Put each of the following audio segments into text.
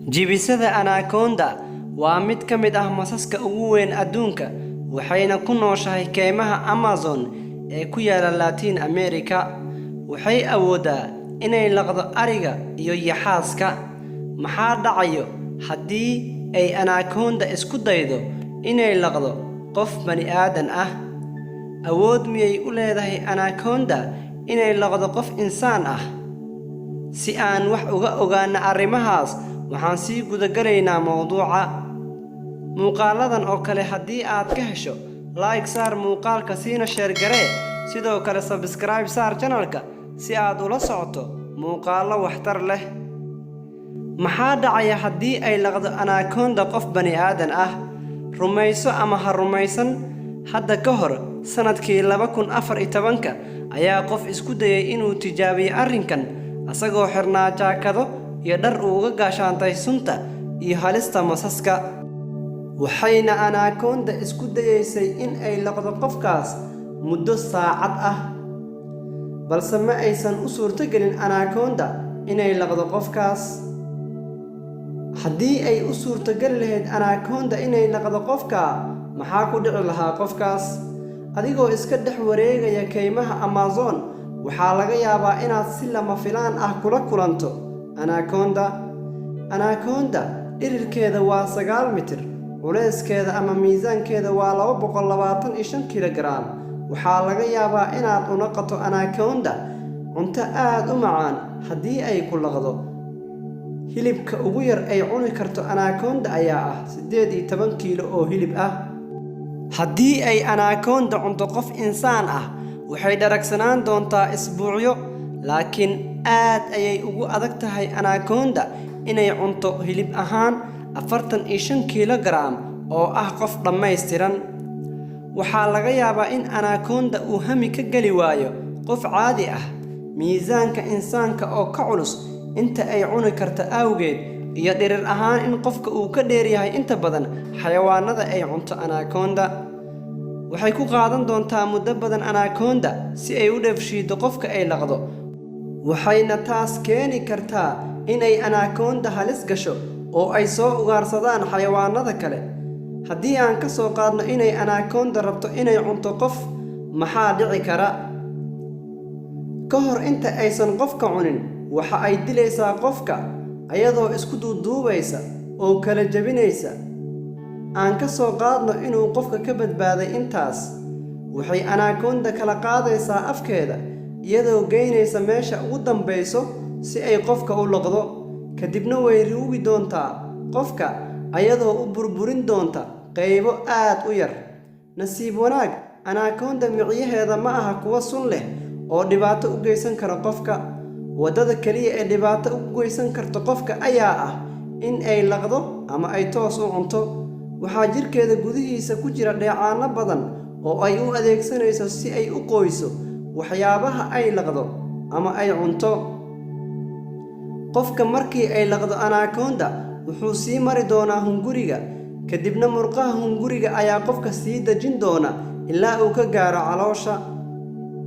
Jibisada anaconda waa mid ka mid ah masaska ugu weyn adduunka waxayna ku nooshahay keymaha Amazon ee ku yaala Latin America. Waxay awoodaa inay laqdo ariga iyo yaxaaska. Maxaa dhacayo haddii ay anaconda isku daydo inay laqdo qof bani aadan ah? Awood miyay u leedahay anaconda inay laqdo qof insaan ah? Si aan wax uga ogaano arrimahaas, waxaan sii gudagalaynaa mowduuca. Muuqaaladan oo kale haddii aad ka hesho, like saar muuqaalka siina share garee, sidoo kale subscribe saar channelka si aad ula socoto muuqaalo waxtar leh. Maxaa dhacaya haddii ay laqdo anaconda qof bani aadan ah? Rumayso ama ha rumaysan, hadda ka hor sanadkii 2014 ayaa qof isku dayay inuu tijaabiyo arrinkan asagoo xirnaa jaakado iyo dhar uu uga gaashaantay sunta iyo halista masaska. Waxayna anaconda isku dayaysay in ay laqdo qofkaas muddo saacad ah, balse ma aysan u suurtagelin anaconda inay laqdo qofkaas. Haddii ay u suurtagali lahayd anaconda inay laqdo qofka, maxaa ku dhici lahaa qofkaas? Adigoo iska dhex wareegaya keymaha Amazon, waxaa laga yaabaa inaad si lama filaan ah kula kulanto anaconda. Anaconda dhirirkeeda waa 9 mitir, culeyskeeda ama miisaankeeda waa 225 kilogram. Waxaa laga yaabaa inaad u naqato anaconda cunto aad u macaan haddii ay ku laqdo. Hilibka ugu yar ay cuni karto anaconda ayaa ah 18 kiilo oo hilib ah. Haddii ay anaconda cunto qof insaan ah, waxay dharagsanaan doontaa isbuucyo, laakiin aad ayay ugu adag tahay anaconda inay cunto hilib ahaan 45 kilogram oo ah qof dhammaystiran. Waxaa laga yaabaa in anaconda uu hami ka geli waayo qof caadi ah, miisaanka insaanka oo ka culus inta ay cuni karto awgeed, iyo dhirir ahaan in qofka uu ka dheer yahay inta badan xayawaanada ay cunto anaconda. Waxay ku qaadan doontaa muddo badan anaconda si ay u dheefshiido qofka ay laqdo, waxayna taas keeni kartaa inay anaconda halis gasho oo ay soo ugaarsadaan xayawaanada kale. Haddii aan ka soo qaadno inay anaconda rabto inay cunto qof, maxaa dhici kara? Ka hor inta aysan qofka cunin, waxa ay dilaysaa qofka ayadoo isku duuduubaysa oo kala jabinaysa. Aan ka soo qaadno inuu qofka ka badbaaday intaas, waxay anaconda kala qaadaysaa afkeeda iyadoo geynaysa meesha ugu dambayso si ay qofka u laqdo. Kadibna way ruugi doontaa qofka ayadoo u burburin doonta qaybo aad u yar. Nasiib wanaag, anaconda miciyaheeda ma aha kuwa sun leh oo dhibaato u geysan kara qofka. Wadada kaliya ee dhibaato u geysan karto qofka ayaa ah in ay laqdo ama ay toos u cunto. Waxaa jirkeeda gudihiisa ku jira dheecaano badan oo ay u adeegsanayso si ay u qoyso waxyaabaha ay laqdo ama ay cunto. Qofka markii ay laqdo anaconda wuxuu sii mari doonaa hunguriga, kadibna murqaha hunguriga ayaa qofka sii dejin doona ilaa uu ka gaaro caloosha.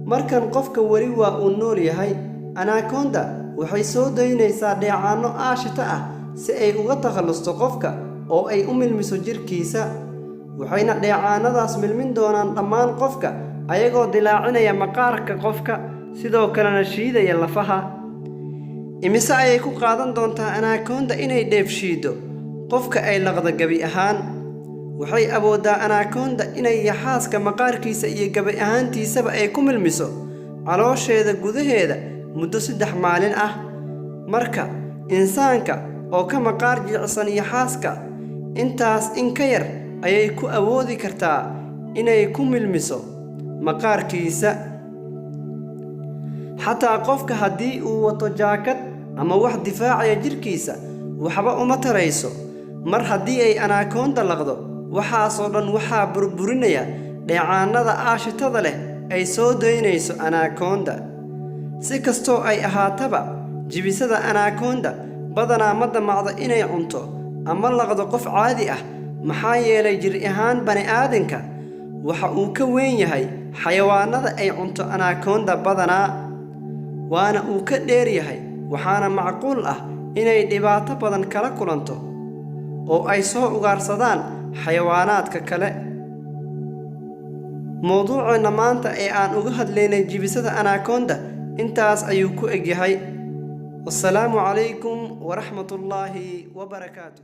Markan qofka weli waa uu nool yahay, anaconda waxay soo daynaysaa dheecaano aashita ah si ay uga takhalusto qofka oo ay u milmiso jirkiisa. Waxayna dheecaanadaas milmin doonaan dhammaan qofka ayagoo dilaacinaya maqaarka qofka, sidoo kalena shiidaya lafaha. Imise ayay ku qaadan doontaa anaconda inay dheefshiido qofka ay laqdo gabi ahaan? Waxay awoodaa anaconda inay yaxaaska maqaarkiisa iyo gabi ahaantiisaba ay ku milmiso caloosheeda gudaheeda muddo 3 maalin ah. Marka insaanka oo ka maqaar jilicsan yaxaaska, intaas in ka yar ayay ku awoodi kartaa inay ku milmiso maqaarkiisa. Xataa qofka haddii uu wato jaakad ama wax difaacaya jirkiisa, waxba uma tarayso. Mar haddii ay anaconda laqdo, waxaasoo dhan waxaa burburinaya dheecaanada aashitada leh ay soo daynayso anaconda. Si kastoo ay ahaataba, jibisada anaconda badanaa ma damacdo inay cunto ama laqdo qof caadi ah, maxaa yeelay jir ahaan bani aadanka waxa uu ka weyn yahay xayawaanada ay cunto anaconda badanaa, waana uu ka dheer yahay. Waxaana macquul ah inay dhibaato badan kala kulanto oo ay soo ugaarsadaan xayawaanaadka kale. mowduuceena maanta ee aan uga hadlaynay jibisada anaconda intaas ayuu ku egyahay. wassalaamu calaykum waraxmatullaahi wabarakaatuh.